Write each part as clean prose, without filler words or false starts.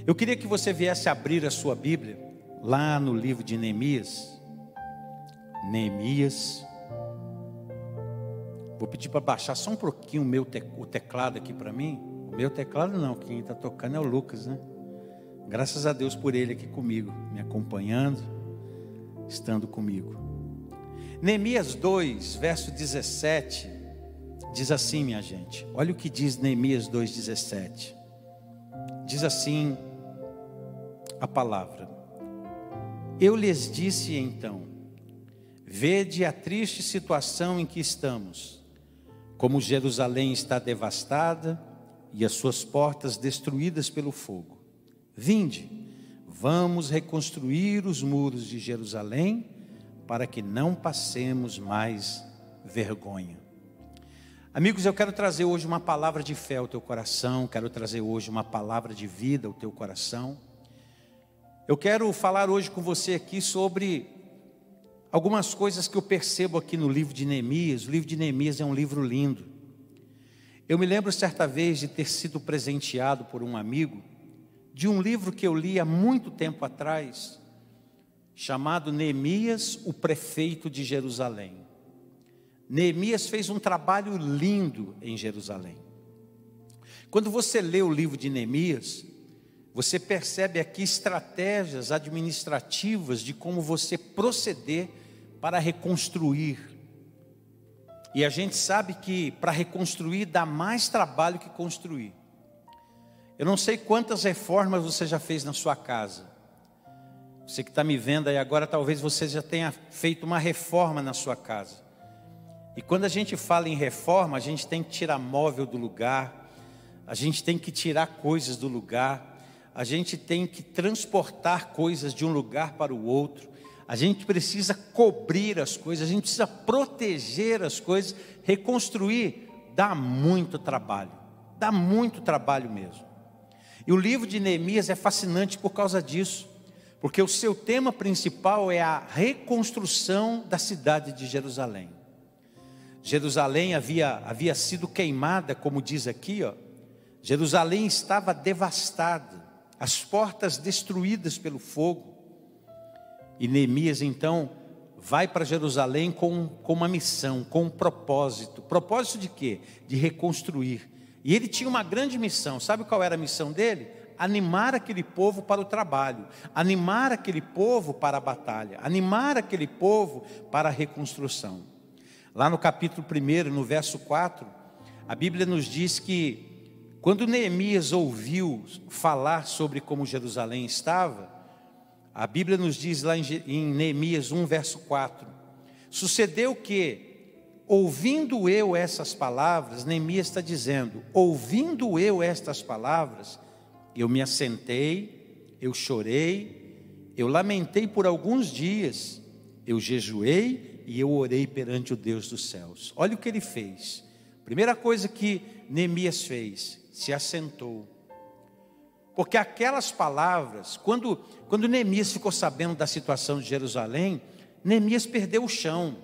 Eu queria que você viesse abrir a sua Bíblia lá no livro de Neemias. Neemias. Vou pedir para baixar só um pouquinho o teclado aqui para mim. O meu teclado não, quem está tocando é o Lucas, né? Graças a Deus por ele aqui comigo, me acompanhando, estando comigo. Neemias 2, verso 17, diz assim, minha gente. Olha o que diz Neemias 2,17. Diz assim a palavra: eu lhes disse então, vede a triste situação em que estamos, como Jerusalém está devastada e as suas portas destruídas pelo fogo. Vinde, vamos reconstruir os muros de Jerusalém, para que não passemos mais vergonha. Amigos, eu quero trazer hoje uma palavra de fé ao teu coração, quero trazer hoje uma palavra de vida ao teu coração. Eu quero falar hoje com você aqui sobre algumas coisas que eu percebo aqui no livro de Neemias. O livro de Neemias é um livro lindo. Eu me lembro certa vez de ter sido presenteado por um amigo de um livro que eu li há muito tempo atrás, chamado Neemias, o prefeito de Jerusalém. Neemias fez um trabalho lindo em Jerusalém. Quando você lê o livro de Neemias, você percebe aqui estratégias administrativas de como você proceder para reconstruir. E a gente sabe que para reconstruir dá mais trabalho que construir. Eu não sei quantas reformas você já fez na sua casa. Você que está me vendo aí agora, talvez você já tenha feito uma reforma na sua casa. E quando a gente fala em reforma, a gente tem que tirar móvel do lugar, a gente tem que tirar coisas do lugar, a gente tem que transportar coisas de um lugar para o outro, a gente precisa cobrir as coisas, a gente precisa proteger as coisas. Reconstruir dá muito trabalho mesmo. E o livro de Neemias é fascinante por causa disso, porque o seu tema principal é a reconstrução da cidade de Jerusalém. Jerusalém havia sido queimada, como diz aqui, ó. Jerusalém estava devastada, as portas destruídas pelo fogo. E Neemias então vai para Jerusalém com uma missão, com um propósito. Propósito de quê? De reconstruir. E ele tinha uma grande missão. Sabe qual era a missão dele? Animar aquele povo para o trabalho, animar aquele povo para a batalha, animar aquele povo para a reconstrução. Lá no capítulo 1, no verso 4, a Bíblia nos diz que quando Neemias ouviu falar sobre como Jerusalém estava, a Bíblia nos diz lá em Neemias 1, verso 4, sucedeu que, ouvindo eu essas palavras, Neemias está dizendo, ouvindo eu estas palavras, eu me assentei, eu chorei, eu lamentei por alguns dias, eu jejuei e eu orei perante o Deus dos céus. Olha o que ele fez. Primeira coisa que Neemias fez, se assentou. Porque aquelas palavras, quando Neemias ficou sabendo da situação de Jerusalém, Neemias perdeu o chão.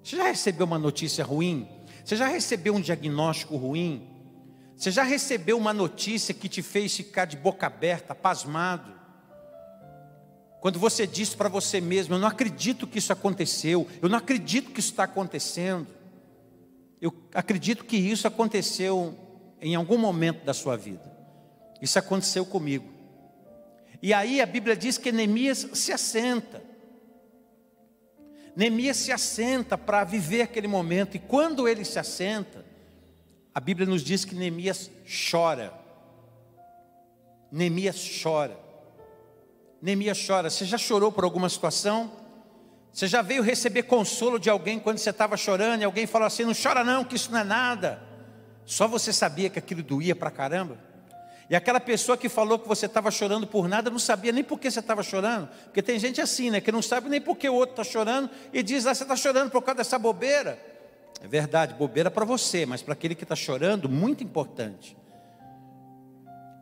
Você já recebeu uma notícia ruim? Você já recebeu um diagnóstico ruim? Você já recebeu uma notícia que te fez ficar de boca aberta, pasmado? Quando você diz para você mesmo, eu não acredito que isso aconteceu, eu não acredito que isso está acontecendo. Eu acredito que isso aconteceu em algum momento da sua vida. Isso aconteceu comigo. E aí a Bíblia diz que Neemias se assenta. Neemias se assenta para viver aquele momento. E quando ele se assenta, a Bíblia nos diz que Neemias chora. Neemias chora. Neemias chora. Você já chorou por alguma situação? Você já veio receber consolo de alguém quando você estava chorando e alguém falou assim, não chora não, que isso não é nada. Só você sabia que aquilo doía pra caramba? E aquela pessoa que falou que você estava chorando por nada, não sabia nem por que você estava chorando. Porque tem gente assim, né, que não sabe nem por que o outro está chorando e diz, você está chorando por causa dessa bobeira. É verdade, bobeira para você, mas para aquele que está chorando, muito importante.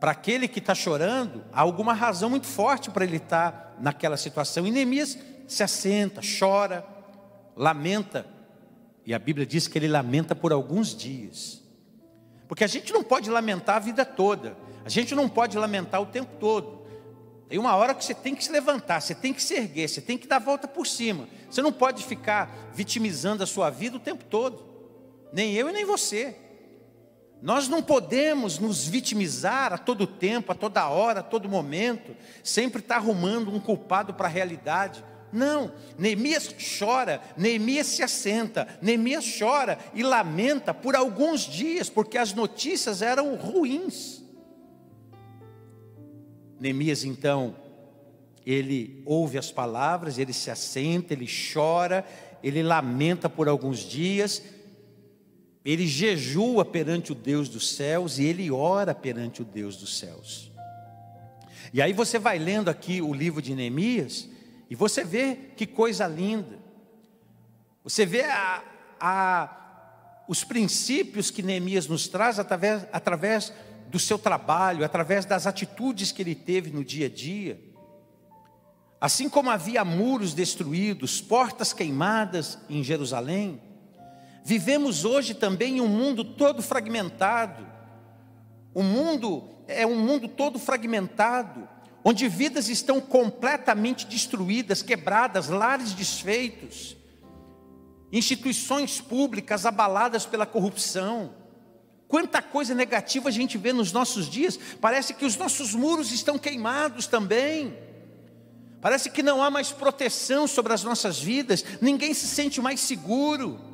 Para aquele que está chorando, há alguma razão muito forte para ele estar naquela situação. E Neemias se assenta, chora, lamenta. E a Bíblia diz que ele lamenta por alguns dias. Porque a gente não pode lamentar a vida toda. A gente não pode lamentar o tempo todo. Tem uma hora que você tem que se levantar, você tem que se erguer, você tem que dar a volta por cima. Você não pode ficar vitimizando a sua vida o tempo todo. Nem eu e nem você. Nós não podemos nos vitimizar a todo tempo, a toda hora, a todo momento. Sempre estar arrumando um culpado para a realidade. Não, Neemias chora, Neemias se assenta, Neemias chora e lamenta por alguns dias, porque as notícias eram ruins. Neemias então, ele ouve as palavras, ele se assenta, ele chora, ele lamenta por alguns dias, ele jejua perante o Deus dos céus e ele ora perante o Deus dos céus. E aí você vai lendo aqui o livro de Neemias, e você vê que coisa linda. Você vê os princípios que Neemias nos traz através do seu trabalho, através das atitudes que ele teve no dia a dia. Assim como havia muros destruídos, portas queimadas em Jerusalém, vivemos hoje também em um mundo todo fragmentado. O mundo é um mundo todo fragmentado, onde vidas estão completamente destruídas, quebradas, lares desfeitos, instituições públicas abaladas pela corrupção. Quanta coisa negativa a gente vê nos nossos dias. Parece que os nossos muros estão queimados também. Parece que não há mais proteção sobre as nossas vidas. Ninguém se sente mais seguro.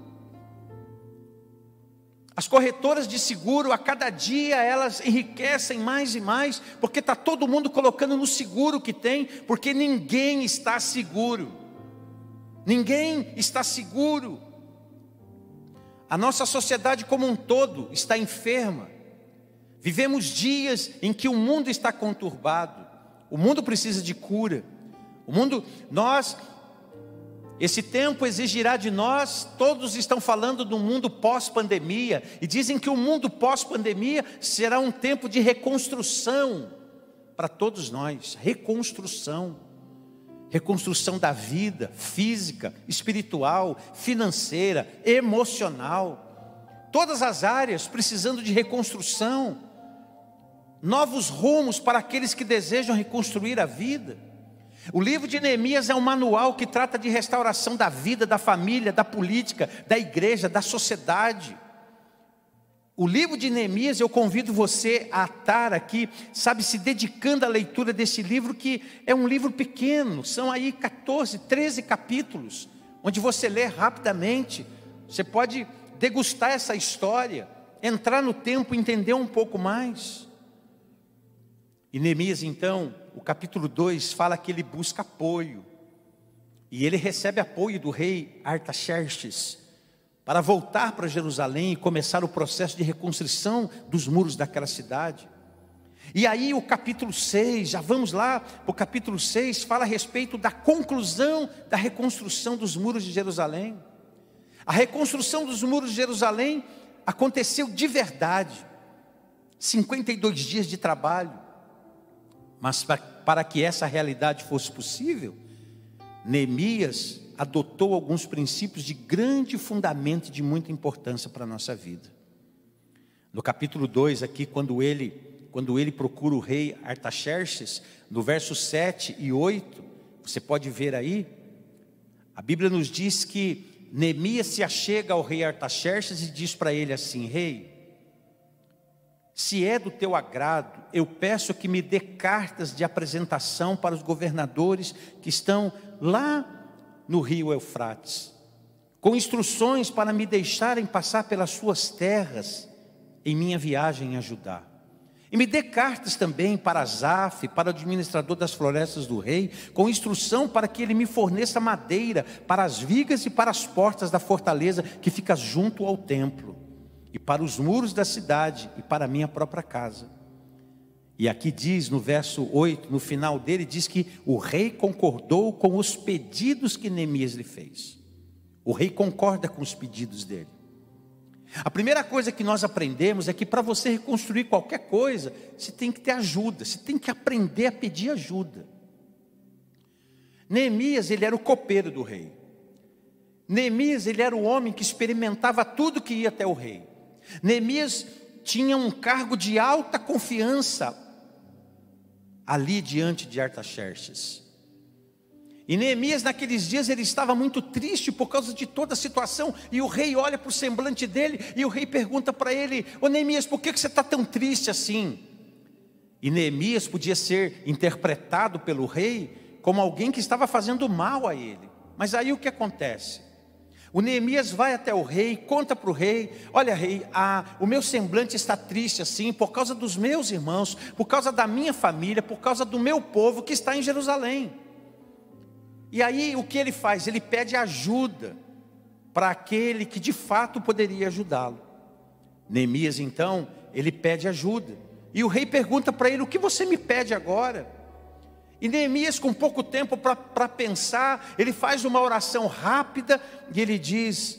As corretoras de seguro, a cada dia elas enriquecem mais e mais, porque está todo mundo colocando no seguro que tem, porque ninguém está seguro. Ninguém está seguro. A nossa sociedade como um todo está enferma. Vivemos dias em que o mundo está conturbado. O mundo precisa de cura. Esse tempo exigirá de nós, todos estão falando do mundo pós-pandemia, e dizem que o mundo pós-pandemia será um tempo de reconstrução para todos nós. Reconstrução da vida física, espiritual, financeira, emocional. Todas as áreas precisando de reconstrução. Novos rumos para aqueles que desejam reconstruir a vida. O livro de Neemias é um manual que trata de restauração da vida, da família, da política, da igreja, da sociedade. O livro de Neemias, eu convido você a estar aqui, se dedicando à leitura desse livro, que é um livro pequeno, são aí 13 capítulos, onde você lê rapidamente, você pode degustar essa história, entrar no tempo, entender um pouco mais. E Neemias então, o capítulo 2 fala que ele busca apoio, e ele recebe apoio do rei Artaxerxes, para voltar para Jerusalém e começar o processo de reconstrução dos muros daquela cidade. E aí o capítulo 6, já vamos lá para o capítulo 6, fala a respeito da conclusão da reconstrução dos muros de Jerusalém. A reconstrução dos muros de Jerusalém aconteceu de verdade, 52 dias de trabalho. Mas para que essa realidade fosse possível, Neemias adotou alguns princípios de grande fundamento e de muita importância para a nossa vida. No capítulo 2 aqui, quando ele procura o rei Artaxerxes, no verso 7 e 8, você pode ver aí, a Bíblia nos diz que Neemias se achega ao rei Artaxerxes e diz para ele assim: rei, se é do teu agrado, eu peço que me dê cartas de apresentação para os governadores que estão lá no rio Eufrates, com instruções para me deixarem passar pelas suas terras em minha viagem a Judá. E me dê cartas também para Asaf, para o administrador das florestas do rei, com instrução para que ele me forneça madeira para as vigas e para as portas da fortaleza que fica junto ao templo, e para os muros da cidade e para a minha própria casa. E aqui diz no verso 8, no final dele, diz que o rei concordou com os pedidos que Neemias lhe fez. O rei concorda com os pedidos dele. A primeira coisa que nós aprendemos é que para você reconstruir qualquer coisa, você tem que ter ajuda, você tem que aprender a pedir ajuda. Neemias, ele era o copeiro do rei. Neemias, ele era o homem que experimentava tudo que ia até o rei. Neemias tinha um cargo de alta confiança ali diante de Artaxerxes. E Neemias, naqueles dias, ele estava muito triste por causa de toda a situação. E o rei olha para o semblante dele e o rei pergunta para ele: ô Neemias, por que você está tão triste assim? E Neemias podia ser interpretado pelo rei como alguém que estava fazendo mal a ele. Mas aí o que acontece? O Neemias vai até o rei, conta para o rei: olha rei, o meu semblante está triste assim por causa dos meus irmãos, por causa da minha família, por causa do meu povo que está em Jerusalém. E aí o que ele faz? Ele pede ajuda para aquele que de fato poderia ajudá-lo. Neemias então, ele pede ajuda. E o rei pergunta para ele: o que você me pede agora? E Neemias, com pouco tempo para pensar, ele faz uma oração rápida e ele diz: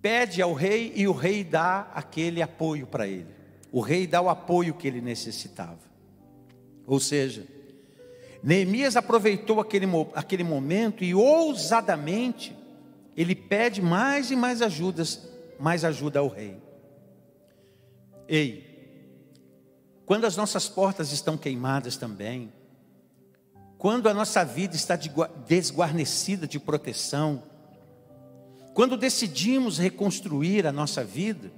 pede ao rei, e o rei dá aquele apoio para ele. O rei dá o apoio que ele necessitava. Ou seja, Neemias aproveitou aquele momento e ousadamente ele pede mais e mais ajuda ao rei. Ei, quando as nossas portas estão queimadas também, quando a nossa vida está desguarnecida de proteção, quando decidimos reconstruir a nossa vida,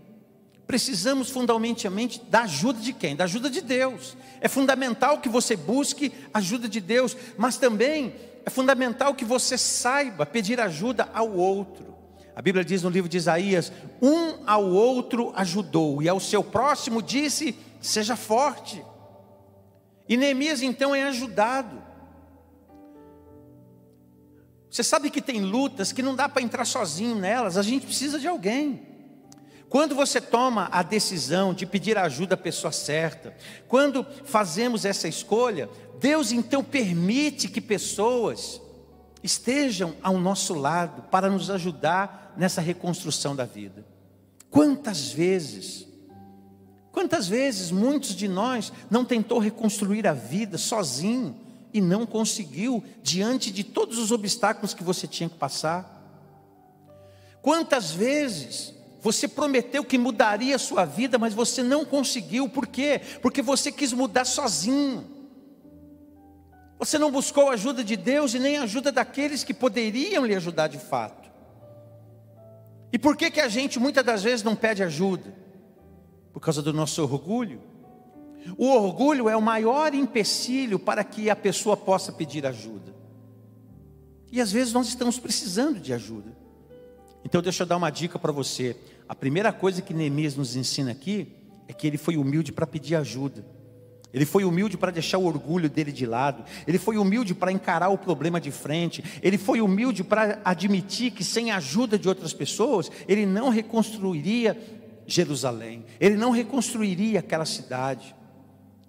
precisamos fundamentalmente da ajuda de quem? Da ajuda de Deus. É fundamental que você busque a ajuda de Deus, mas também é fundamental que você saiba pedir ajuda ao outro. A Bíblia diz no livro de Isaías: um ao outro ajudou, e ao seu próximo disse: seja forte. E Neemias então é ajudado. Você sabe que tem lutas que não dá para entrar sozinho nelas, a gente precisa de alguém. Quando você toma a decisão de pedir ajuda à pessoa certa, quando fazemos essa escolha, Deus então permite que pessoas estejam ao nosso lado para nos ajudar nessa reconstrução da vida. Quantas vezes muitos de nós não tentou reconstruir a vida sozinho e não conseguiu diante de todos os obstáculos que você tinha que passar? Quantas vezes você prometeu que mudaria a sua vida, mas você não conseguiu? Por quê? Porque você quis mudar sozinho. Você não buscou a ajuda de Deus e nem a ajuda daqueles que poderiam lhe ajudar de fato. E por que a gente muitas das vezes não pede ajuda? Por causa do nosso orgulho. O orgulho é o maior empecilho para que a pessoa possa pedir ajuda. E às vezes nós estamos precisando de ajuda. Então deixa eu dar uma dica para você. A primeira coisa que Neemias nos ensina aqui é que ele foi humilde para pedir ajuda. Ele foi humilde para deixar o orgulho dele de lado. Ele foi humilde para encarar o problema de frente. Ele foi humilde para admitir que sem a ajuda de outras pessoas, ele não reconstruiria Jerusalém. Ele não reconstruiria aquela cidade.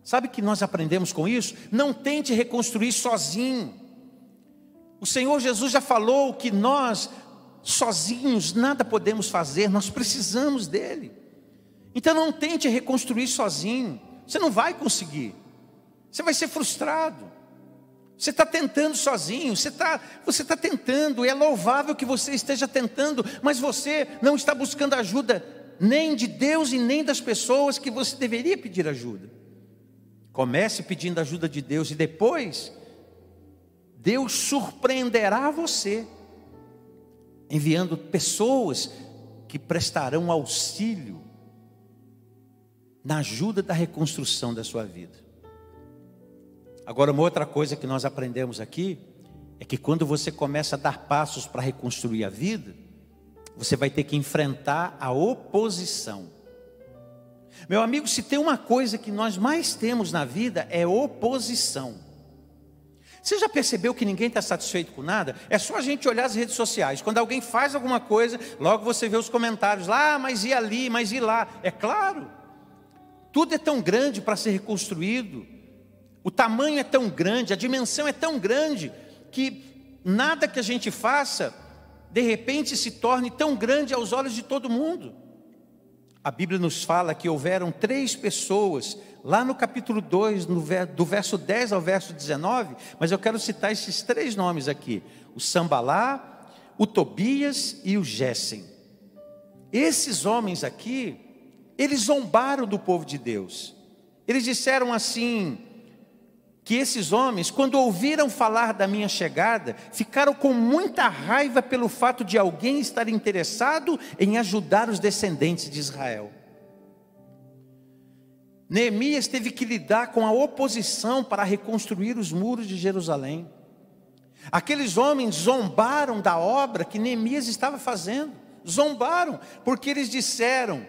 Sabe o que nós aprendemos com isso? Não tente reconstruir sozinho. O Senhor Jesus já falou que nós sozinhos nada podemos fazer, nós precisamos dele. Então não tente reconstruir sozinho, você não vai conseguir, você vai ser frustrado. Você está tentando sozinho, você está tentando, é louvável que você esteja tentando, mas você não está buscando ajuda nem de Deus e nem das pessoas que você deveria pedir ajuda. Comece pedindo ajuda de Deus e depois Deus surpreenderá você, enviando pessoas que prestarão auxílio na ajuda da reconstrução da sua vida. Agora, uma outra coisa que nós aprendemos aqui é que quando você começa a dar passos para reconstruir a vida, você vai ter que enfrentar a oposição. Meu amigo, se tem uma coisa que nós mais temos na vida é oposição. Você já percebeu que ninguém está satisfeito com nada? É só a gente olhar as redes sociais. Quando alguém faz alguma coisa, logo você vê os comentários lá: mas e ali, mas e lá? É claro, tudo é tão grande para ser reconstruído. O tamanho é tão grande, a dimensão é tão grande, que nada que a gente faça, de repente se torne tão grande aos olhos de todo mundo. A Bíblia nos fala que houveram 3 pessoas, lá no capítulo 2, do verso 10 ao verso 19, mas eu quero citar esses 3 nomes aqui: o Sambalá, o Tobias e o Gésem. Esses homens aqui eles zombaram do povo de Deus. Eles disseram assim, que esses homens, quando ouviram falar da minha chegada, ficaram com muita raiva pelo fato de alguém estar interessado em ajudar os descendentes de Israel. Neemias teve que lidar com a oposição para reconstruir os muros de Jerusalém. Aqueles homens zombaram da obra que Neemias estava fazendo. Zombaram, porque eles disseram,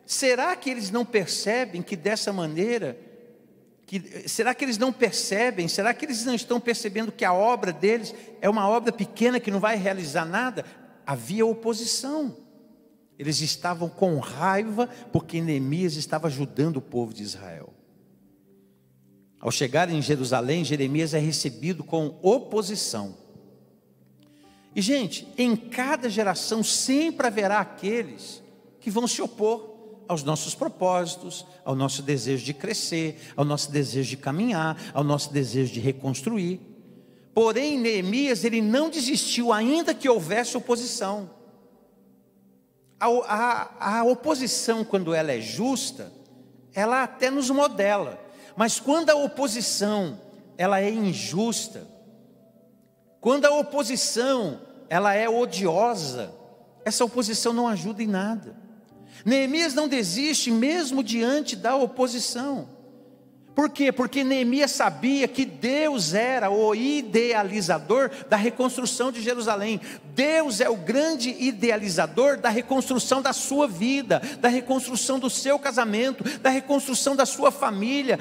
será que eles não percebem que dessa maneira... será que eles não percebem? Será que eles não estão percebendo que a obra deles é uma obra pequena que não vai realizar nada? Havia oposição. Eles estavam com raiva porque Neemias estava ajudando o povo de Israel. Ao chegar em Jerusalém, Jeremias é recebido com oposição. E gente, em cada geração sempre haverá aqueles que vão se opor aos nossos propósitos, ao nosso desejo de crescer, ao nosso desejo de caminhar, ao nosso desejo de reconstruir. Porém, Neemias, ele não desistiu, ainda que houvesse oposição. A oposição, quando ela é justa, ela até nos modela. Mas quando a oposição, ela é injusta, quando a oposição, ela é odiosa, essa oposição não ajuda em nada. Neemias não desiste mesmo diante da oposição. Por quê? Porque Neemias sabia que Deus era o idealizador da reconstrução de Jerusalém. Deus é o grande idealizador da reconstrução da sua vida, da reconstrução do seu casamento, da reconstrução da sua família,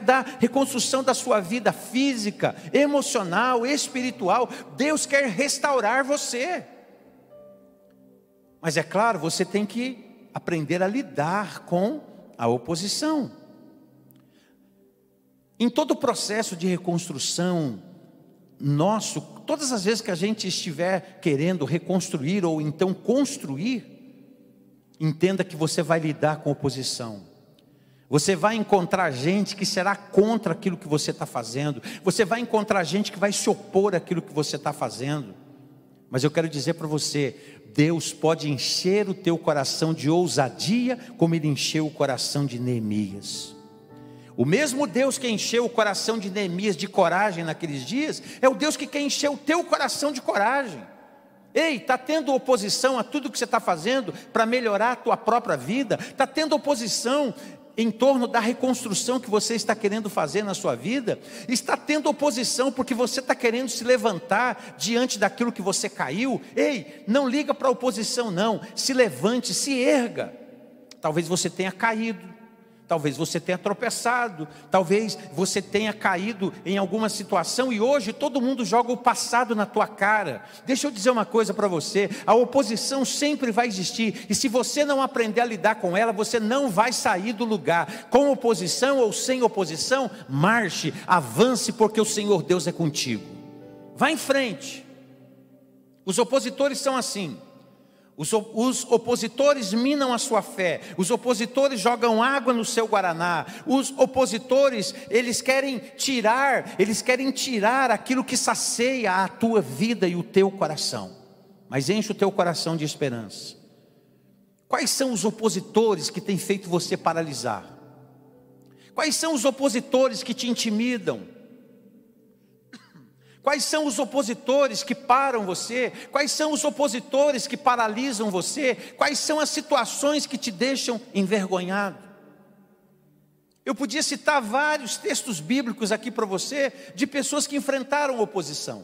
da reconstrução da sua vida física, emocional, espiritual. Deus quer restaurar você. Mas é claro, você tem que aprender a lidar com a oposição. Em todo o processo de reconstrução nosso, todas as vezes que a gente estiver querendo reconstruir ou então construir, entenda que você vai lidar com oposição. Você vai encontrar gente que será contra aquilo que você está fazendo. Você vai encontrar gente que vai se opor àquilo que você está fazendo. Mas eu quero dizer para você, Deus pode encher o teu coração de ousadia, como Ele encheu o coração de Neemias. O mesmo Deus que encheu o coração de Neemias de coragem naqueles dias, é o Deus que quer encher o teu coração de coragem. Ei, está tendo oposição a tudo que você está fazendo para melhorar a tua própria vida? Está tendo oposição em torno da reconstrução que você está querendo fazer na sua vida? Está tendo oposição porque você está querendo se levantar diante daquilo que você caiu? Ei, não liga para a oposição não, se levante, se erga. Talvez você tenha caído, talvez você tenha tropeçado, talvez você tenha caído em alguma situação e hoje todo mundo joga o passado na tua cara. Deixa eu dizer uma coisa para você, a oposição sempre vai existir e se você não aprender a lidar com ela, você não vai sair do lugar. Com oposição ou sem oposição, marche, avance, porque o Senhor Deus é contigo. Vá em frente. Os opositores são assim. Os opositores minam a sua fé. Os opositores jogam água no seu guaraná. Os opositores, eles querem tirar aquilo que sacia a tua vida e o teu coração. Mas enche o teu coração de esperança. Quais são os opositores que têm feito você paralisar? Quais são os opositores que te intimidam? Quais são os opositores que param você? Quais são os opositores que paralisam você? Quais são as situações que te deixam envergonhado? Eu podia citar vários textos bíblicos aqui para você, de pessoas que enfrentaram oposição.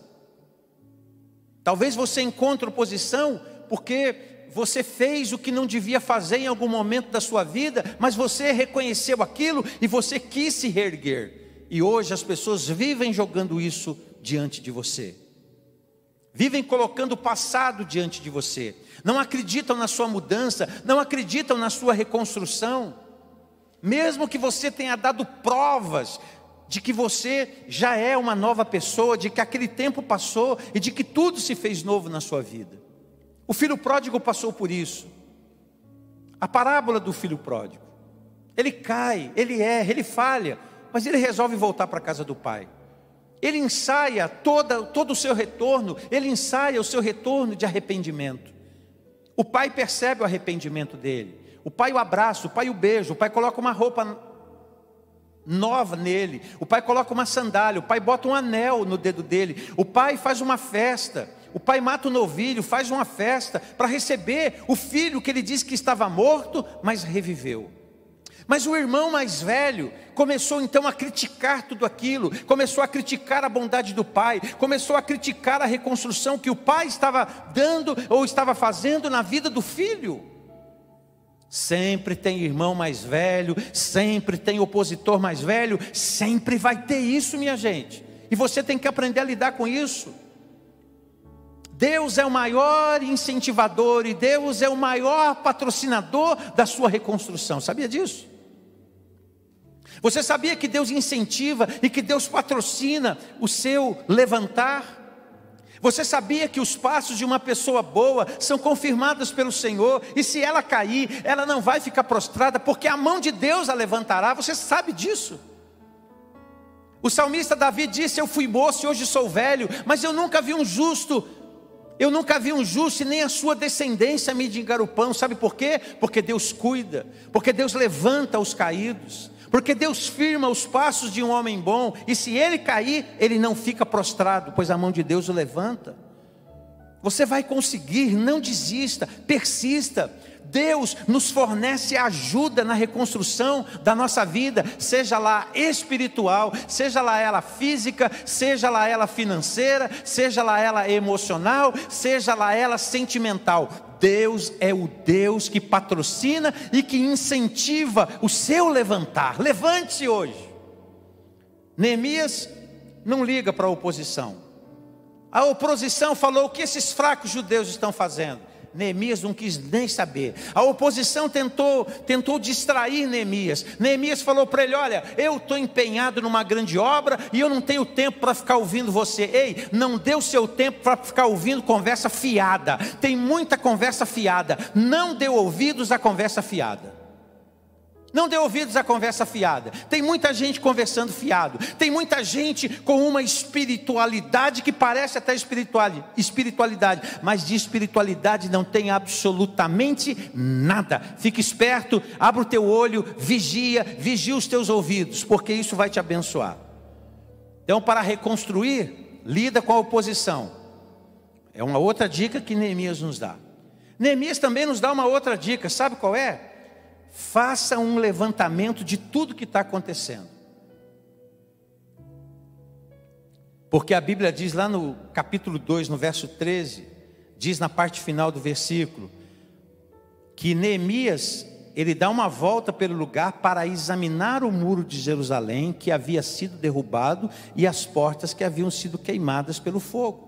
Talvez você encontre oposição porque você fez o que não devia fazer em algum momento da sua vida, mas você reconheceu aquilo e você quis se reerguer. E hoje as pessoas vivem jogando isso diante de você, vivem colocando o passado diante de você, não acreditam na sua mudança, não acreditam na sua reconstrução, mesmo que você tenha dado provas de que você já é uma nova pessoa, de que aquele tempo passou e de que tudo se fez novo na sua vida. O filho pródigo passou por isso. A parábola do filho pródigo, ele cai, ele erra, ele falha, mas ele resolve voltar para a casa do pai. Ele ensaia todo o seu retorno, ele ensaia o seu retorno de arrependimento. O pai percebe o arrependimento dele. O pai o abraça, o pai o beija, o pai coloca uma roupa nova nele, o pai coloca uma sandália, o pai bota um anel no dedo dele, o pai faz uma festa, o pai mata o novilho, faz uma festa para receber o filho que ele disse que estava morto, mas reviveu. Mas o irmão mais velho começou então a criticar tudo aquilo, começou a criticar a bondade do pai, começou a criticar a reconstrução que o pai estava dando ou estava fazendo na vida do filho. Sempre tem irmão mais velho, sempre tem opositor mais velho, sempre vai ter isso, minha gente. E você tem que aprender a lidar com isso. Deus é o maior incentivador e Deus é o maior patrocinador da sua reconstrução. Sabia disso? Você sabia que Deus incentiva e que Deus patrocina o seu levantar? Você sabia que os passos de uma pessoa boa são confirmados pelo Senhor, e se ela cair, ela não vai ficar prostrada, porque a mão de Deus a levantará? Você sabe disso? O salmista Davi disse: eu fui moço e hoje sou velho, mas eu nunca vi um justo, e nem a sua descendência mendigar o pão. Sabe por quê? Porque Deus cuida, porque Deus levanta os caídos, porque Deus firma os passos de um homem bom, e se ele cair, ele não fica prostrado, pois a mão de Deus o levanta. Você vai conseguir, não desista, persista. Deus nos fornece ajuda na reconstrução da nossa vida, seja lá espiritual, seja lá ela física, seja lá ela financeira, seja lá ela emocional, seja lá ela sentimental. Deus é o Deus que patrocina e que incentiva o seu levantar. Levante-se hoje. Neemias não liga para a oposição. A oposição falou: o que esses fracos judeus estão fazendo? Neemias não quis nem saber. A oposição tentou distrair Neemias. Neemias falou para ele: olha, eu estou empenhado numa grande obra e eu não tenho tempo para ficar ouvindo você. Ei, não dê o seu tempo para ficar ouvindo conversa fiada. Tem muita conversa fiada. Não dê ouvidos à conversa fiada. Não dê ouvidos à conversa fiada. Tem muita gente conversando fiado. Tem muita gente com uma espiritualidade que parece até espiritualidade, mas de espiritualidade não tem absolutamente nada. Fique esperto, abra o teu olho, vigia os teus ouvidos, porque isso vai te abençoar. Então, para reconstruir, lida com a oposição. É uma outra dica que Neemias nos dá. Neemias também nos dá uma outra dica, sabe qual é? Faça um levantamento de tudo que está acontecendo. Porque a Bíblia diz lá no capítulo 2, no verso 13, diz na parte final do versículo, que Neemias, ele dá uma volta pelo lugar para examinar o muro de Jerusalém, que havia sido derrubado, e as portas que haviam sido queimadas pelo fogo.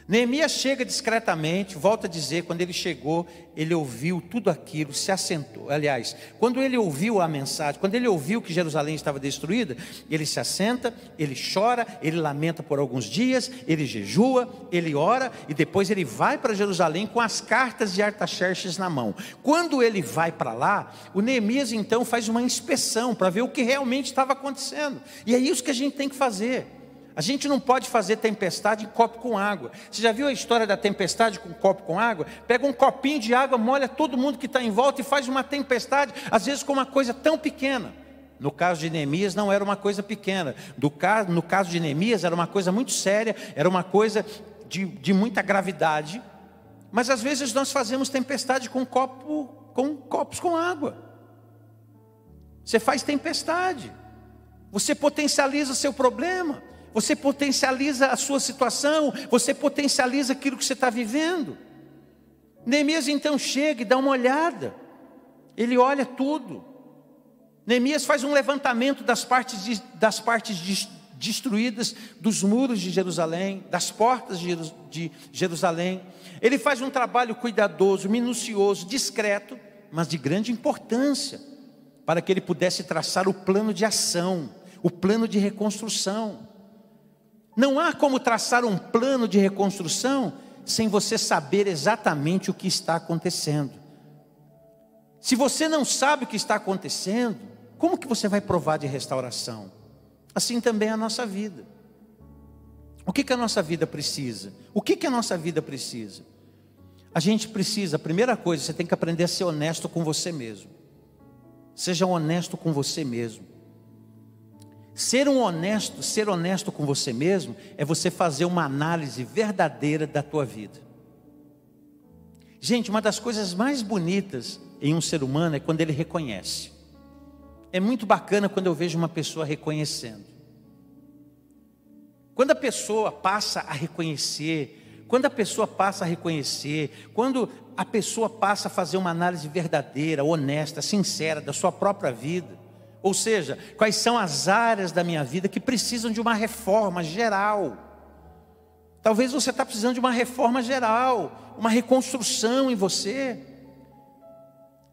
Neemias chega discretamente, volta a dizer, quando ele chegou, ele ouviu tudo aquilo, se assentou. Aliás, quando ele ouviu a mensagem, quando ele ouviu que Jerusalém estava destruída, ele se assenta, ele chora, ele lamenta por alguns dias, ele jejua, ele ora, e depois ele vai para Jerusalém com as cartas de Artaxerxes na mão. Quando ele vai para lá, o Neemias então faz uma inspeção, para ver o que realmente estava acontecendo. E é isso que a gente tem que fazer. A gente não pode fazer tempestade em copo com água. Você já viu a história da tempestade com copo com água? Pega um copinho de água, molha todo mundo que está em volta e faz uma tempestade, às vezes com uma coisa tão pequena. No caso de Neemias não era uma coisa pequena. No caso de Neemias era uma coisa muito séria, era uma coisa de muita gravidade. Mas às vezes nós fazemos tempestade com copos com água. Você faz tempestade. Você potencializa o seu problema. Você potencializa a sua situação, você potencializa aquilo que você está vivendo. Neemias então chega e dá uma olhada, ele olha tudo. Neemias faz um levantamento das partes destruídas dos muros de Jerusalém, das portas de Jerusalém. Ele faz um trabalho cuidadoso, minucioso, discreto, mas de grande importância, para que ele pudesse traçar o plano de ação, o plano de reconstrução. Não há como traçar um plano de reconstrução sem você saber exatamente o que está acontecendo. Se você não sabe o que está acontecendo, como que você vai provar de restauração? Assim também é a nossa vida. O que a nossa vida precisa? O que a nossa vida precisa? a gente precisa, a primeira coisa, você tem que aprender a ser honesto com você mesmo. Seja honesto com você mesmo. Ser honesto com você mesmo é você fazer uma análise verdadeira da tua vida. Gente, uma das coisas mais bonitas em um ser humano é quando ele reconhece. É muito bacana quando eu vejo uma pessoa reconhecendo. Quando a pessoa passa a reconhecer, quando a pessoa passa a fazer uma análise verdadeira, honesta, sincera da sua própria vida, ou seja, quais são as áreas da minha vida que precisam de uma reforma geral. Talvez você está precisando de uma reforma geral, uma reconstrução em você.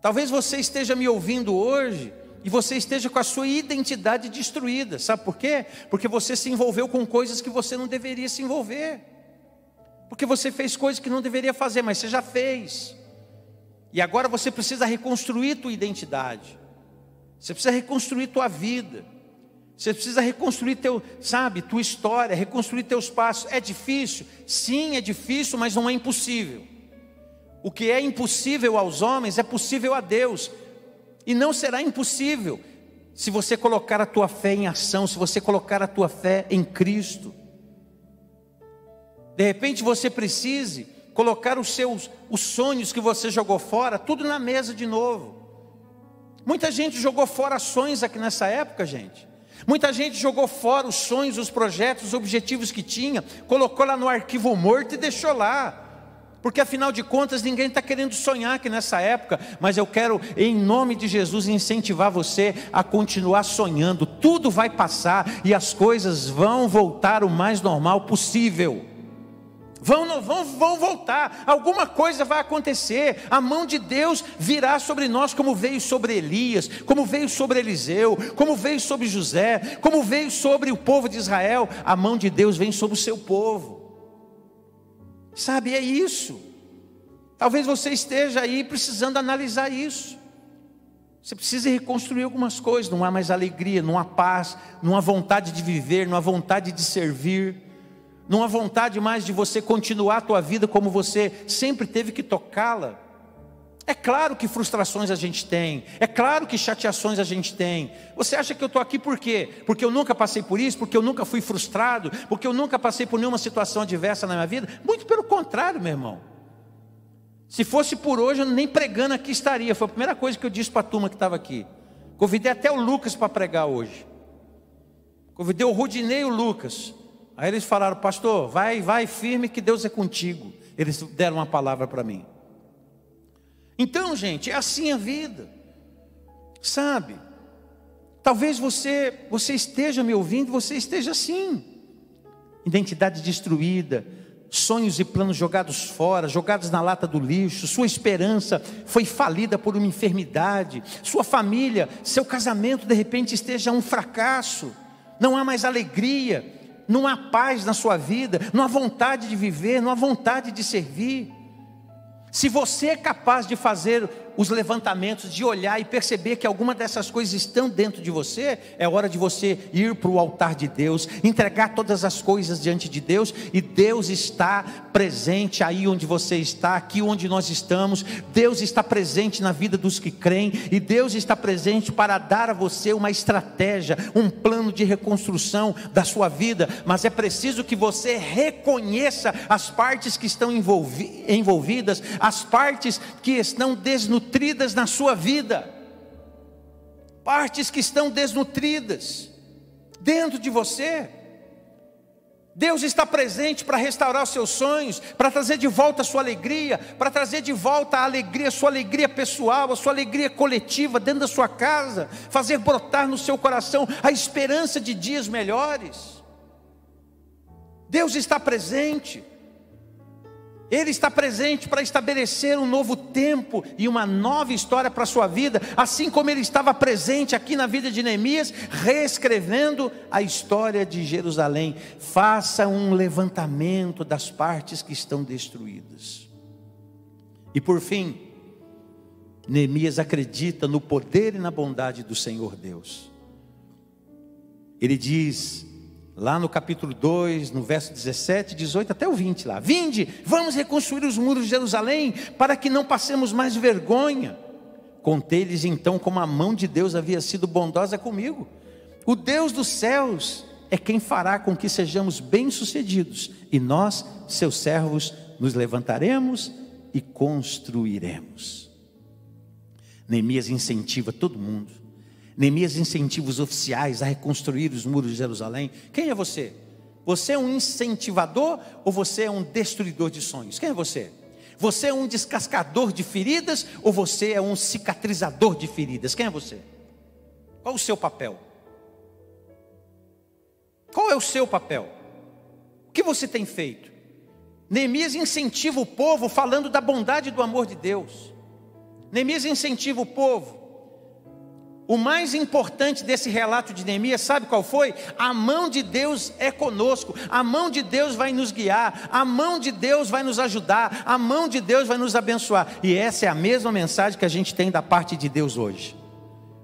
Talvez você esteja me ouvindo hoje e você esteja com a sua identidade destruída. Sabe por quê? Porque você se envolveu com coisas que você não deveria se envolver. Porque você fez coisas que não deveria fazer, mas você já fez. E agora você precisa reconstruir tua identidade. Você precisa reconstruir tua vida. Você precisa reconstruir tua história, reconstruir teus passos. É difícil? Sim, é difícil, mas não é impossível. O que é impossível aos homens é possível a Deus. E não será impossível se você colocar a tua fé em ação, se você colocar a tua fé em Cristo. De repente você precise colocar os sonhos que você jogou fora, tudo na mesa de novo. Muita gente jogou fora sonhos aqui nessa época, gente. Muita gente jogou fora os sonhos, os projetos, os objetivos que tinha, colocou lá no arquivo morto e deixou lá. Porque afinal de contas ninguém está querendo sonhar aqui nessa época. Mas eu quero, em nome de Jesus, incentivar você a continuar sonhando. Tudo vai passar e as coisas vão voltar o mais normal possível. Vão voltar, alguma coisa vai acontecer, a mão de Deus virá sobre nós, como veio sobre Elias, como veio sobre Eliseu, como veio sobre José, como veio sobre o povo de Israel. A mão de Deus vem sobre o seu povo, sabe, é isso. Talvez você esteja aí precisando analisar isso. Você precisa reconstruir algumas coisas. Não há mais alegria, não há paz, não há vontade de viver, não há vontade de servir, não há vontade mais de você continuar a tua vida como você sempre teve que tocá-la. É claro que frustrações a gente tem, é claro que chateações a gente tem. Você acha que eu estou aqui por quê? Porque eu nunca passei por isso, porque eu nunca fui frustrado, porque eu nunca passei por nenhuma situação adversa na minha vida? Muito pelo contrário, meu irmão. Se fosse por hoje, eu nem pregando aqui estaria. Foi a primeira coisa que eu disse para a turma que estava aqui. Convidei até o Lucas para pregar hoje. Convidei o Rudinei e o Lucas. Aí eles falaram: pastor, vai firme que Deus é contigo. Eles deram uma palavra para mim. Então, gente, é assim a vida, sabe? Talvez você esteja me ouvindo, você esteja assim. Identidade destruída, sonhos e planos jogados fora, jogados na lata do lixo. Sua esperança foi falida por uma enfermidade. Sua família, seu casamento de repente esteja um fracasso. Não há mais alegria, não há paz na sua vida, não há vontade de viver, não há vontade de servir. Se você é capaz de fazer os levantamentos, de olhar e perceber que alguma dessas coisas estão dentro de você, é hora de você ir para o altar de Deus, entregar todas as coisas diante de Deus, e Deus está presente aí onde você está, aqui onde nós estamos. Deus está presente na vida dos que creem, e Deus está presente para dar a você uma estratégia, um plano de reconstrução da sua vida. Mas é preciso que você reconheça as partes que estão envolvidas, as partes que estão desnutridas na sua vida, partes que estão desnutridas dentro de você. Deus está presente para restaurar os seus sonhos, para trazer de volta a sua alegria, para trazer de volta a alegria, a sua alegria pessoal, a sua alegria coletiva dentro da sua casa, fazer brotar no seu coração a esperança de dias melhores. Deus está presente. Ele está presente para estabelecer um novo tempo e uma nova história para a sua vida, assim como Ele estava presente aqui na vida de Neemias, reescrevendo a história de Jerusalém. Faça um levantamento das partes que estão destruídas. E por fim, Neemias acredita no poder e na bondade do Senhor Deus. Ele diz: lá no capítulo 2, no verso 17, 18 até o 20 lá. Vinde, vamos reconstruir os muros de Jerusalém, para que não passemos mais vergonha. Contei-lhes então como a mão de Deus havia sido bondosa comigo. O Deus dos céus é quem fará com que sejamos bem-sucedidos, e nós, seus servos, nos levantaremos e construiremos. Neemias incentiva todo mundo. Neemias incentiva os oficiais a reconstruir os muros de Jerusalém. Quem é você? Você é um incentivador ou você é um destruidor de sonhos? Quem é você? Você é um descascador de feridas ou você é um cicatrizador de feridas? Quem é você? Qual o seu papel? Qual é o seu papel? O que você tem feito? Neemias incentiva o povo falando da bondade e do amor de Deus. Neemias incentiva o povo. O mais importante desse relato de Neemias, sabe qual foi? A mão de Deus é conosco, a mão de Deus vai nos guiar, a mão de Deus vai nos ajudar, a mão de Deus vai nos abençoar. E essa é a mesma mensagem que a gente tem da parte de Deus hoje.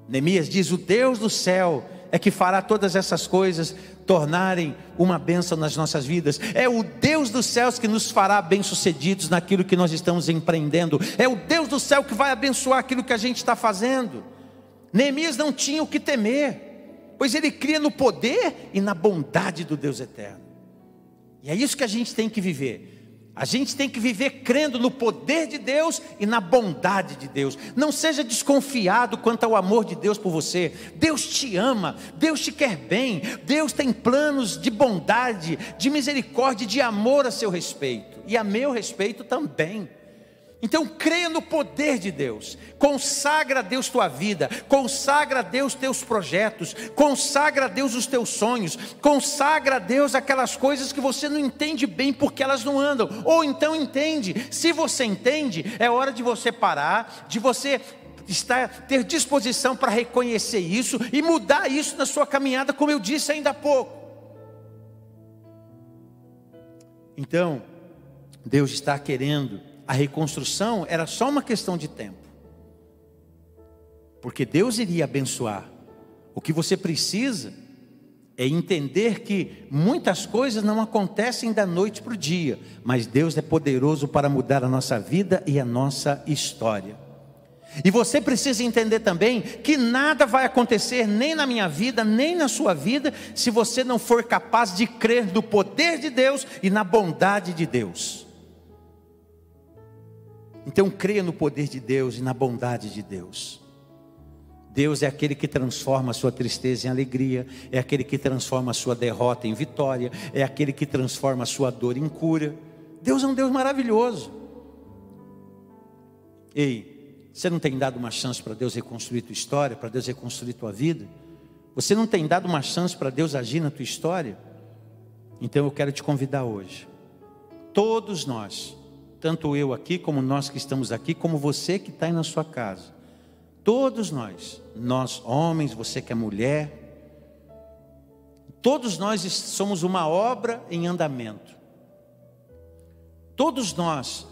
Neemias diz: o Deus do céu é que fará todas essas coisas tornarem uma bênção nas nossas vidas. É o Deus dos céus que nos fará bem-sucedidos naquilo que nós estamos empreendendo. É o Deus do céu que vai abençoar aquilo que a gente está fazendo. Neemias não tinha o que temer, pois ele cria no poder e na bondade do Deus eterno. E é isso que a gente tem que viver. A gente tem que viver crendo no poder de Deus e na bondade de Deus. Não seja desconfiado quanto ao amor de Deus por você. Deus te ama, Deus te quer bem, Deus tem planos de bondade, de misericórdia, de amor a seu respeito e a meu respeito também. Então creia no poder de Deus, consagra a Deus tua vida, consagra a Deus teus projetos, consagra a Deus os teus sonhos, consagra a Deus aquelas coisas que você não entende bem porque elas não andam, ou então entende. Se você entende, é hora de você parar, de você ter disposição para reconhecer isso e mudar isso na sua caminhada, como eu disse ainda há pouco. Então, Deus está querendo. A reconstrução era só uma questão de tempo, porque Deus iria abençoar. O que você precisa é entender que muitas coisas não acontecem da noite para o dia, mas Deus é poderoso para mudar a nossa vida e a nossa história. E você precisa entender também que nada vai acontecer nem na minha vida, nem na sua vida, se você não for capaz de crer no poder de Deus e na bondade de Deus. Então creia no poder de Deus e na bondade de Deus. Deus é aquele que transforma a sua tristeza em alegria, é aquele que transforma a sua derrota em vitória, é aquele que transforma a sua dor em cura. Deus é um Deus maravilhoso. Ei, você não tem dado uma chance para Deus reconstruir tua história, para Deus reconstruir tua vida? Você não tem dado uma chance para Deus agir na tua história? Então eu quero te convidar hoje. Todos nós, tanto eu aqui, como nós que estamos aqui, como você que está aí na sua casa. Todos nós homens, você que é mulher, todos nós somos uma obra em andamento. Todos nós,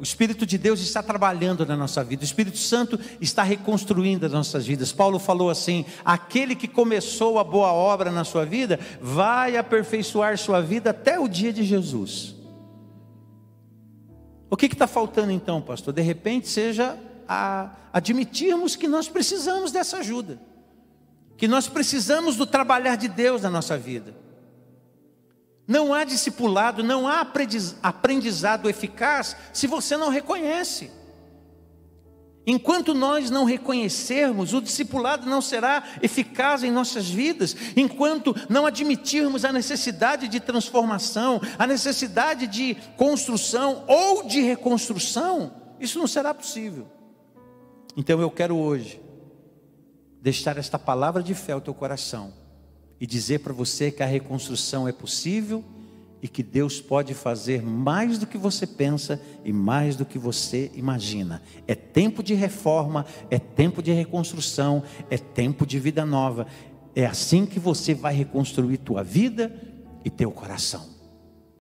o Espírito de Deus está trabalhando na nossa vida, o Espírito Santo está reconstruindo as nossas vidas. Paulo falou assim: aquele que começou a boa obra na sua vida, vai aperfeiçoar sua vida até o dia de Jesus. O que está faltando então, pastor? De repente seja admitirmos que nós precisamos dessa ajuda, que nós precisamos do trabalhar de Deus na nossa vida. Não há discipulado, não há aprendizado eficaz se você não reconhece. Enquanto nós não reconhecermos, o discipulado não será eficaz em nossas vidas. Enquanto não admitirmos a necessidade de transformação, a necessidade de construção ou de reconstrução, isso não será possível. Então eu quero hoje deixar esta palavra de fé ao teu coração e dizer para você que a reconstrução é possível e que Deus pode fazer mais do que você pensa e mais do que você imagina. É tempo de reforma, é tempo de reconstrução, é tempo de vida nova. É assim que você vai reconstruir tua vida e teu coração.